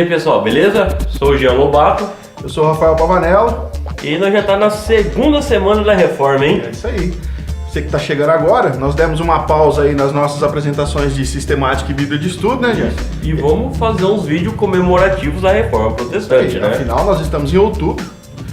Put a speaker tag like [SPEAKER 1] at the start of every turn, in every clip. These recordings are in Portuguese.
[SPEAKER 1] aí pessoal, beleza? Sou o Jean Lobato.
[SPEAKER 2] Eu sou o Rafael Pavanello.
[SPEAKER 1] E nós já tá na segunda semana da reforma, hein?
[SPEAKER 2] É isso aí. Você que está chegando agora, nós demos uma pausa aí nas nossas apresentações de sistemática e Bíblia de estudo, né, gente?
[SPEAKER 1] E vamos fazer uns vídeos comemorativos da reforma protestante, né?
[SPEAKER 2] Afinal, nós estamos em outubro.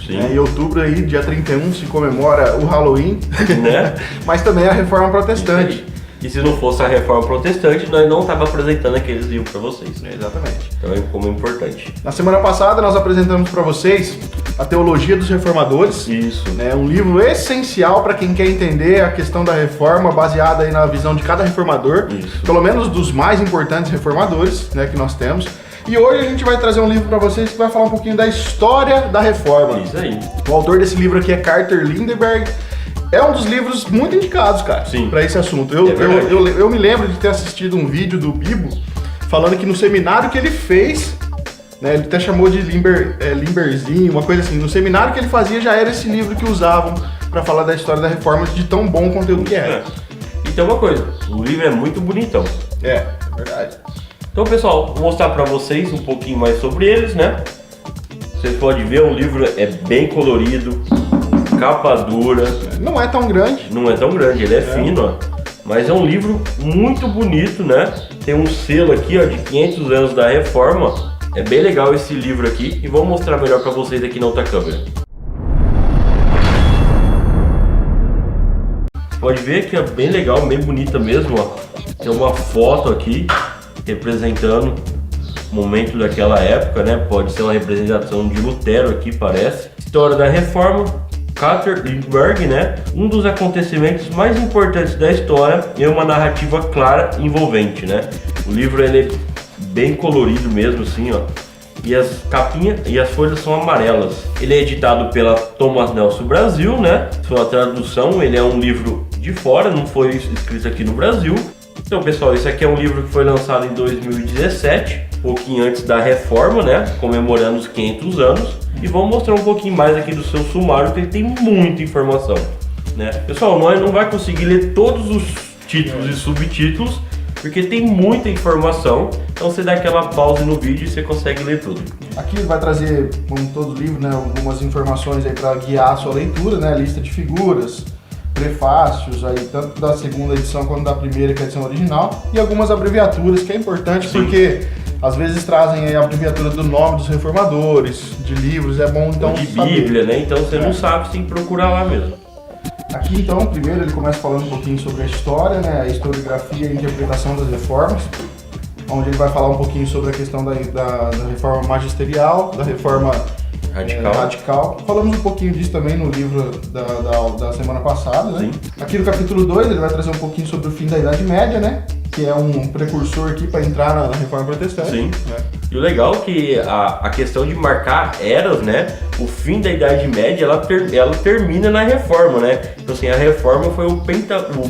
[SPEAKER 1] Sim.
[SPEAKER 2] Em outubro aí, dia 31, se comemora o Halloween,
[SPEAKER 1] Né?
[SPEAKER 2] mas também a reforma protestante.
[SPEAKER 1] E se não fosse a reforma protestante, nós não tava apresentando aqueles livros para vocês.
[SPEAKER 2] Exatamente.
[SPEAKER 1] Então é como importante.
[SPEAKER 2] Na semana passada nós apresentamos para vocês a Teologia dos Reformadores.
[SPEAKER 1] Isso.
[SPEAKER 2] É um livro essencial para quem quer entender a questão da reforma, baseada aí na visão de cada reformador,
[SPEAKER 1] Isso.
[SPEAKER 2] pelo menos dos mais importantes reformadores, né, que nós temos. E hoje a gente vai trazer um livro para vocês que vai falar um pouquinho da história da reforma.
[SPEAKER 1] Isso aí.
[SPEAKER 2] O autor desse livro aqui é Carter Lindbergh. É um dos livros muito indicados, cara,
[SPEAKER 1] Sim.
[SPEAKER 2] para esse assunto.
[SPEAKER 1] É verdade.
[SPEAKER 2] Eu me lembro de ter assistido um vídeo do Bibo falando que no seminário que ele fez, né, ele até chamou de Limberzinho, uma coisa assim. No seminário que ele fazia já era esse livro que usavam para falar da história da reforma, de tão bom conteúdo que era.
[SPEAKER 1] E tem uma coisa, o livro é muito bonitão.
[SPEAKER 2] É verdade.
[SPEAKER 1] Então pessoal, vou mostrar para vocês um pouquinho mais sobre eles, né? Vocês podem ver, o livro é bem colorido, capa dura.
[SPEAKER 2] Não é tão grande.
[SPEAKER 1] Não é tão grande, ele é fino, ó. Mas é um livro muito bonito, né? Tem um selo aqui, ó, de 500 anos da reforma. É bem legal esse livro aqui e vou mostrar melhor para vocês aqui na outra câmera. Pode ver que é bem legal, bem bonita mesmo, ó. Tem uma foto aqui representando o momento daquela época, né? Pode ser uma representação de Lutero aqui, parece. História da reforma, Carter Lindbergh, né? Um dos acontecimentos mais importantes da história é uma narrativa clara e envolvente, né? O livro ele é bem colorido mesmo, assim, ó. E as capinhas e as folhas são amarelas. Ele é editado pela Thomas Nelson Brasil, né? Sua tradução, ele é um livro de fora, não foi escrito aqui no Brasil. Então, pessoal, esse aqui é um livro que foi lançado em 2017, um pouquinho antes da reforma, né? Comemorando os 500 anos. E vamos mostrar um pouquinho mais aqui do seu sumário, que ele tem muita informação, né? Pessoal, nós não vai conseguir ler todos os títulos e subtítulos, porque tem muita informação. Então você dá aquela pausa no vídeo e você consegue ler tudo.
[SPEAKER 2] Aqui ele vai trazer, como todo livro, né, algumas informações aí para guiar a sua leitura, né? Lista de figuras, prefácios, aí, tanto da segunda edição quanto da primeira, que é a edição original, e algumas abreviaturas, que é importante. Sim. Porque às vezes trazem aí a abreviatura do nome dos reformadores, de livros, é bom então
[SPEAKER 1] de
[SPEAKER 2] saber.
[SPEAKER 1] Bíblia, né? Então você não sabe, você tem que procurar lá mesmo.
[SPEAKER 2] Aqui então, primeiro ele começa falando um pouquinho sobre a história, né, a historiografia e a interpretação das reformas, onde ele vai falar um pouquinho sobre a questão da reforma magisterial, da reforma radical. Falamos um pouquinho disso também no livro da semana passada, né? Sim. Aqui no capítulo 2 ele vai trazer um pouquinho sobre o fim da Idade Média, né? Que é um precursor aqui para entrar na reforma protestante.
[SPEAKER 1] Sim.
[SPEAKER 2] Né?
[SPEAKER 1] E o legal é que a questão de marcar eras, né? O fim da Idade Média, ela termina na reforma, né? Então assim, a reforma foi o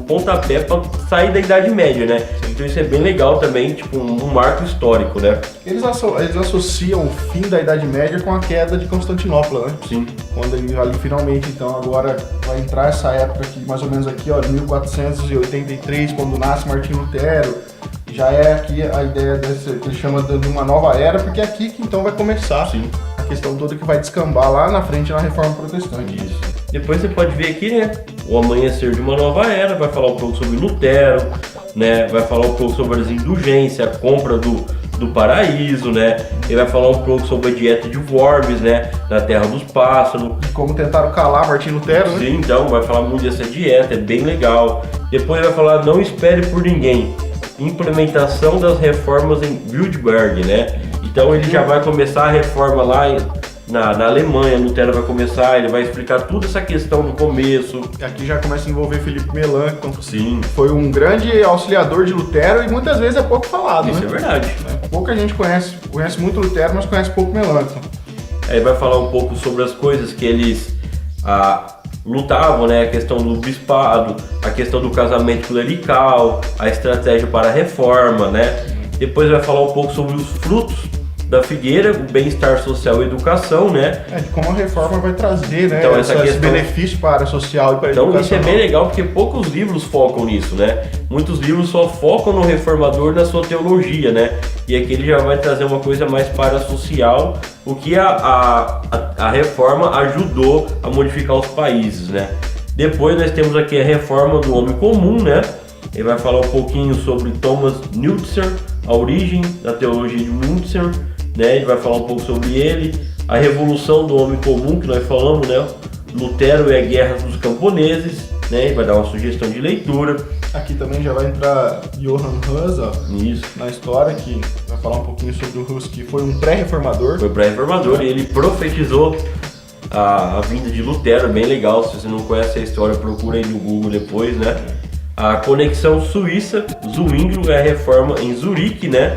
[SPEAKER 1] pontapé para sair da Idade Média, né? Então isso é bem legal também, tipo um marco histórico, né?
[SPEAKER 2] Eles associam o fim da Idade Média com a queda de Constantinopla, né?
[SPEAKER 1] Sim.
[SPEAKER 2] Quando ali finalmente, então, agora vai entrar essa época aqui, mais ou menos aqui, ó, 1483, quando nasce Martinho Lutero. Já é aqui a ideia desse, que ele chama de uma nova era, porque é aqui que então vai começar.
[SPEAKER 1] Sim.
[SPEAKER 2] A questão toda que vai descambar lá na frente na Reforma Protestante.
[SPEAKER 1] Isso. Depois você pode ver aqui, né, o amanhecer de uma nova era, vai falar um pouco sobre Lutero, né, vai falar um pouco sobre as indulgências, a compra do paraíso, né, ele vai falar um pouco sobre a dieta de Worms, né, na terra dos pássaros.
[SPEAKER 2] E como tentaram calar Martinho Lutero, né?
[SPEAKER 1] Sim, então vai falar muito dessa dieta, é bem legal. Depois vai falar não espere por ninguém, implementação das reformas em Wittenberg, né? Então ele já vai começar a reforma lá na Alemanha, Lutero vai começar, ele vai explicar toda essa questão no começo.
[SPEAKER 2] Aqui já começa a envolver Felipe Melanchthon.
[SPEAKER 1] Sim.
[SPEAKER 2] Foi um grande auxiliador de Lutero e muitas vezes é pouco falado,
[SPEAKER 1] Isso
[SPEAKER 2] né?
[SPEAKER 1] é verdade.
[SPEAKER 2] Pouca gente conhece muito Lutero, mas conhece pouco Melanchthon.
[SPEAKER 1] Aí vai falar um pouco sobre as coisas que eles lutavam, né? A questão do bispado, a questão do casamento clerical, a estratégia para a reforma, né? Depois vai falar um pouco sobre os frutos da Figueira, o bem-estar social e educação, né?
[SPEAKER 2] De como a reforma vai trazer, né,
[SPEAKER 1] Então,
[SPEAKER 2] esse benefício para a área social e para a educação.
[SPEAKER 1] Então isso é bem legal porque poucos livros focam nisso, né? Muitos livros só focam no reformador na sua teologia, né? E aqui ele já vai trazer uma coisa mais para a social, o que a reforma ajudou a modificar os países, né? Depois nós temos aqui a reforma do homem comum, né? Ele vai falar um pouquinho sobre Thomas Nutzer, a origem da teologia de Nutzer, né? Ele vai falar um pouco sobre ele, a revolução do homem comum que nós falamos, né? Lutero e a guerra dos camponeses, né? Ele vai dar uma sugestão de leitura.
[SPEAKER 2] Aqui também já vai entrar Johann Hus, ó,
[SPEAKER 1] Isso.
[SPEAKER 2] na história, que vai falar um pouquinho sobre o Hus, que foi um pré-reformador.
[SPEAKER 1] Foi pré-reformador e ele profetizou a vinda de Lutero, bem legal. Se você não conhece a história, procura aí no Google depois, né? A conexão suíça, Zwinglio é a reforma em Zurique, né?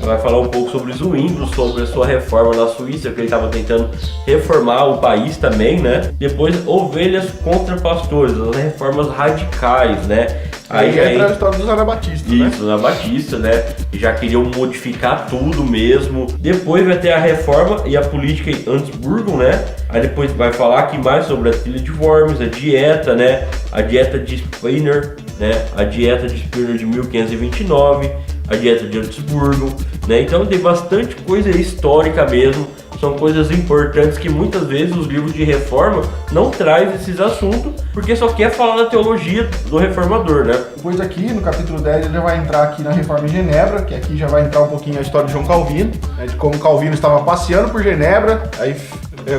[SPEAKER 1] Vai falar um pouco sobre Zwinglio, sobre a sua reforma na Suíça, que ele estava tentando reformar o país também, né? Depois, ovelhas contra pastores, as reformas radicais, né?
[SPEAKER 2] Aí já entra a história dos anabatistas, né?
[SPEAKER 1] Isso, anabatista, né? Já queriam modificar tudo mesmo. Depois vai ter a reforma e a política em Habsburgo, né? Aí depois vai falar aqui mais sobre a trilha de Worms, a dieta, né? A dieta de Spener, né? A dieta de Spener de 1529, a dieta de Habsburgo, né? Então tem bastante coisa histórica mesmo. São coisas importantes que muitas vezes os livros de reforma não trazem esses assuntos, porque só quer falar da teologia do reformador, né?
[SPEAKER 2] Depois aqui, no capítulo 10, ele já vai entrar aqui na reforma em Genebra, que aqui já vai entrar um pouquinho a história de João Calvino, né, de como Calvino estava passeando por Genebra, aí,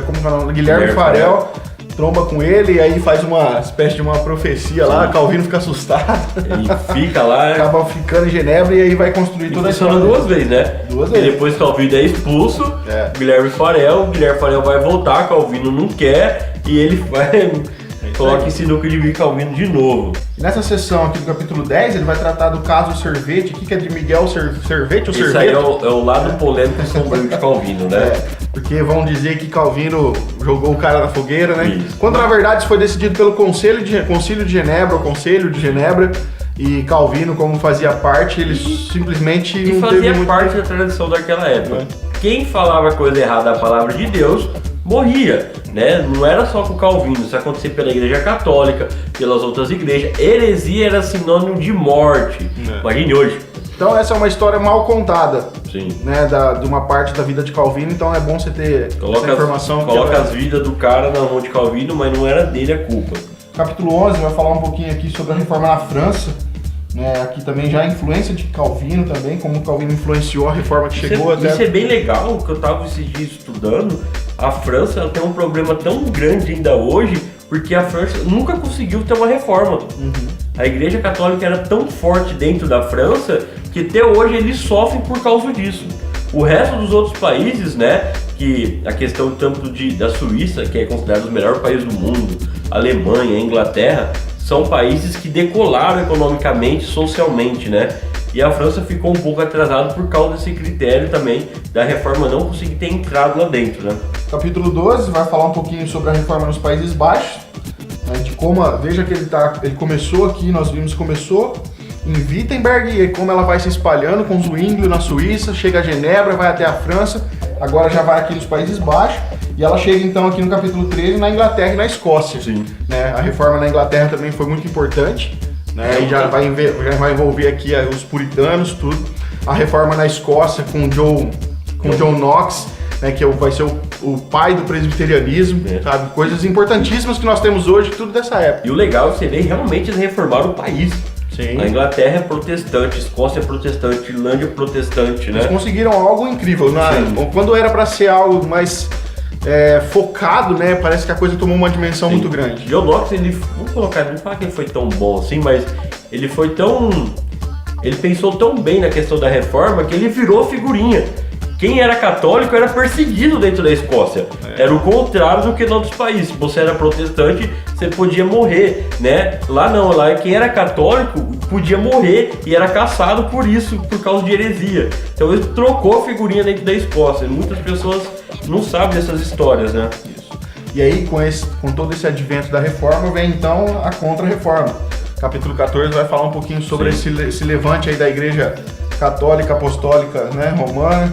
[SPEAKER 2] como que é o nome? Guilherme Farel tromba com ele e aí faz uma espécie de uma profecia. Sim. Lá, Calvino fica assustado.
[SPEAKER 1] Ele fica lá.
[SPEAKER 2] Acaba ficando em Genebra e aí vai construir toda a história.
[SPEAKER 1] Funciona duas vezes, né?
[SPEAKER 2] Duas vezes.
[SPEAKER 1] E depois Calvino é expulso, Guilherme Farel vai voltar, Calvino não quer e ele vai... Coloca em sinuca de Calvino de novo.
[SPEAKER 2] E nessa sessão aqui do capítulo 10, ele vai tratar do caso Servete, aqui que é de Miguel Servete ou Servete?
[SPEAKER 1] Isso aí é o lado polêmico e sombrio de Calvino, né?
[SPEAKER 2] Porque vão dizer que Calvino jogou o cara na fogueira, né?
[SPEAKER 1] Isso.
[SPEAKER 2] Quando na verdade isso foi decidido pelo Concílio de Genebra, e Calvino, como fazia parte, ele simplesmente
[SPEAKER 1] não fazia parte da tradição daquela época. Quem falava coisa errada da palavra de Deus morria, né? Não era só com Calvino, isso acontecia pela Igreja Católica, pelas outras igrejas. Heresia era sinônimo de morte. Imagine hoje.
[SPEAKER 2] Então essa é uma história mal contada.
[SPEAKER 1] Sim.
[SPEAKER 2] Né, de uma parte da vida de Calvino, então é bom você ter essa informação.
[SPEAKER 1] Coloca as vidas do cara na mão de Calvino, mas não era dele a culpa.
[SPEAKER 2] Capítulo 11 vai falar um pouquinho aqui sobre a reforma na França. Aqui também já a influência de Calvino também, como Calvino influenciou a reforma que chegou até...
[SPEAKER 1] Isso é bem legal, que eu estava esses dias estudando. A França ela tem um problema tão grande ainda hoje, porque a França nunca conseguiu ter uma reforma. A Igreja Católica era tão forte dentro da França, que até hoje eles sofrem por causa disso. O resto dos outros países, né, que a questão tanto da Suíça, que é considerado o melhor país do mundo, a Alemanha, a Inglaterra, são países que decolaram economicamente, socialmente, né? E a França ficou um pouco atrasada por causa desse critério também da reforma não conseguir ter entrado lá dentro, né?
[SPEAKER 2] Capítulo 12 vai falar um pouquinho sobre a reforma nos Países Baixos, né, de como, veja que ele começou aqui, nós vimos que começou em Wittenberg e como ela vai se espalhando com Zwinglio na Suíça, chega a Genebra, vai até a França, agora já vai aqui nos Países Baixos e ela chega então aqui no capítulo 13 na Inglaterra e na Escócia.
[SPEAKER 1] Sim.
[SPEAKER 2] Né? A reforma na Inglaterra também foi muito importante, né? E já vai envolver aqui os puritanos, tudo. A reforma na Escócia com John Knox, né, que vai ser o pai do presbiterianismo, sabe? Coisas importantíssimas que nós temos hoje, tudo dessa época.
[SPEAKER 1] E o legal é você ver realmente eles reformaram o país.
[SPEAKER 2] Sim.
[SPEAKER 1] A Inglaterra é protestante, Escócia é protestante, Irlândia é protestante, né?
[SPEAKER 2] Eles conseguiram algo incrível. Quando era para ser algo mais focado, né? Parece que a coisa tomou uma dimensão muito grande.
[SPEAKER 1] John Knox, vamos colocar, não falar que ele foi tão bom assim, mas ele foi tão... Ele pensou tão bem na questão da reforma que ele virou figurinha. Quem era católico era perseguido dentro da Escócia. Era o contrário do que em outros países. Se você era protestante, você podia morrer, né? Lá não, lá quem era católico podia morrer e era caçado por isso, por causa de heresia. Então ele trocou a figurinha dentro da Escócia. E muitas pessoas não sabem dessas histórias, né?
[SPEAKER 2] Isso. E aí, com todo esse advento da reforma, vem então a contra-reforma. Capítulo 14 vai falar um pouquinho sobre esse levante aí da Igreja Católica, Apostólica, né, Romana,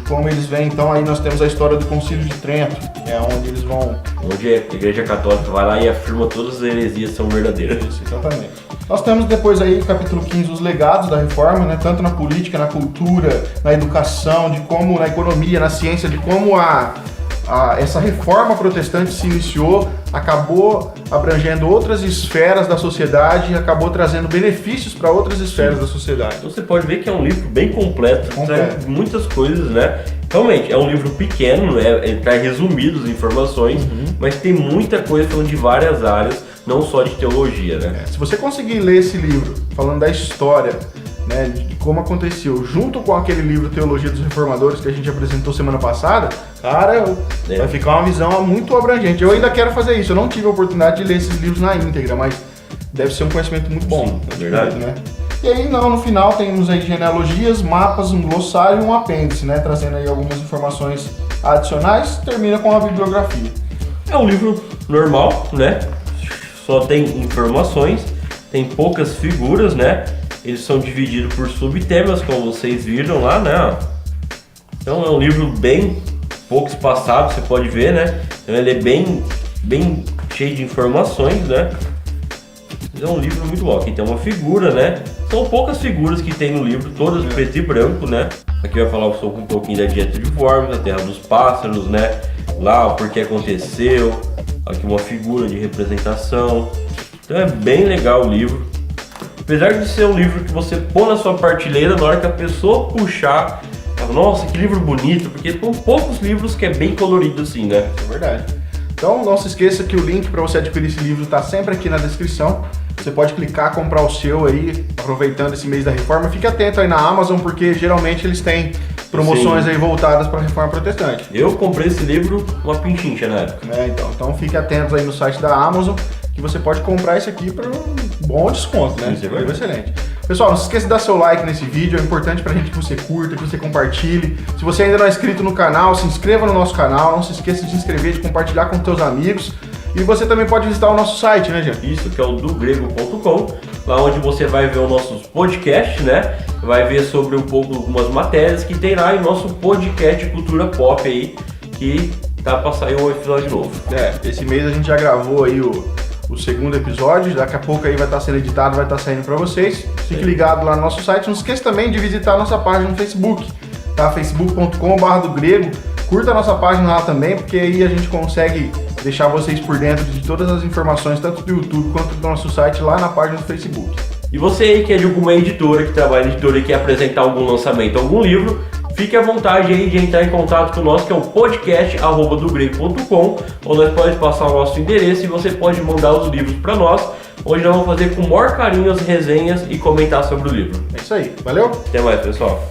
[SPEAKER 2] como eles veem. Então aí nós temos a história do Concílio de Trento, que é onde eles vão...
[SPEAKER 1] Onde a Igreja Católica vai lá e afirma todas as heresias são verdadeiras.
[SPEAKER 2] Isso, exatamente. Nós temos depois aí o capítulo 15, os legados da reforma, né? Tanto na política, na cultura, na educação, de como na economia, na ciência, de como essa reforma protestante se iniciou, acabou abrangendo outras esferas da sociedade e acabou trazendo benefícios para outras esferas da sociedade.
[SPEAKER 1] Então você pode ver que é um livro bem completo, traz muitas coisas, né? Realmente, é um livro pequeno, ele traz resumidos informações, mas tem muita coisa falando de várias áreas, não só de teologia, né?
[SPEAKER 2] Se você conseguir ler esse livro, falando da história, né, de como aconteceu, junto com aquele livro Teologia dos Reformadores que a gente apresentou semana passada, cara, vai ficar uma visão muito abrangente. Eu ainda quero fazer isso, eu não tive a oportunidade de ler esses livros na íntegra, mas deve ser um conhecimento muito bom.
[SPEAKER 1] Sim, é verdade,
[SPEAKER 2] né? E aí, no final, temos aí genealogias, mapas, um glossário e um apêndice, né, trazendo aí algumas informações adicionais, termina com a bibliografia.
[SPEAKER 1] É um livro normal, né? Só tem informações, tem poucas figuras, né? Eles são divididos por subtemas, como vocês viram lá, né? Então é um livro bem pouco espaçado, você pode ver, né? Então ele é bem cheio de informações, né? É um livro muito bom. Aqui tem uma figura, né? São poucas figuras que tem no livro, todas preto e branco, né? Aqui vai falar sobre um pouquinho da dieta de formas, da terra dos pássaros, né? Lá o porquê aconteceu. Aqui uma figura de representação. Então é bem legal o livro. Apesar de ser um livro que você põe na sua prateleira, na hora que a pessoa puxar, fala, nossa, que livro bonito, porque são poucos livros que é bem colorido assim, né?
[SPEAKER 2] É verdade. Então não se esqueça que o link para você adquirir esse livro está sempre aqui na descrição. Você pode clicar, comprar o seu aí, aproveitando esse mês da reforma. Fique atento aí na Amazon, porque geralmente eles têm promoções aí voltadas para a reforma protestante.
[SPEAKER 1] Eu comprei esse livro uma pinchincha na época.
[SPEAKER 2] Então fique atento aí no site da Amazon, que você pode comprar esse aqui por um bom desconto, né?
[SPEAKER 1] Isso é verdade.
[SPEAKER 2] Excelente. Pessoal, não se esqueça de dar seu like nesse vídeo, é importante pra gente que você curta, que você compartilhe. Se você ainda não é inscrito no canal, se inscreva no nosso canal, não se esqueça de se inscrever, de compartilhar com seus amigos. E você também pode visitar o nosso site, né, Jean?
[SPEAKER 1] Isso, que é o dogrego.com, lá onde você vai ver os nossos podcasts, né? Vai ver sobre um pouco algumas matérias que tem lá em nosso podcast Cultura Pop aí, que tá pra sair um episódio novo.
[SPEAKER 2] Esse mês a gente já gravou aí o segundo episódio, daqui a pouco aí vai estar sendo editado, vai estar saindo para vocês. Fique ligado lá no nosso site, não esqueça também de visitar a nossa página no Facebook, tá? facebook.com/dogrego. Curta a nossa página lá também, porque aí a gente consegue deixar vocês por dentro de todas as informações, tanto do YouTube quanto do nosso site lá na página do Facebook.
[SPEAKER 1] E você aí que é de alguma editora, que trabalha em editora e quer apresentar algum lançamento, algum livro, fique à vontade aí de entrar em contato com nós, que é o podcast@dogrego.com, onde nós pode passar o nosso endereço e você pode mandar os livros para nós, onde nós vamos fazer com o maior carinho as resenhas e comentar sobre o livro.
[SPEAKER 2] É isso aí, valeu?
[SPEAKER 1] Até mais, pessoal.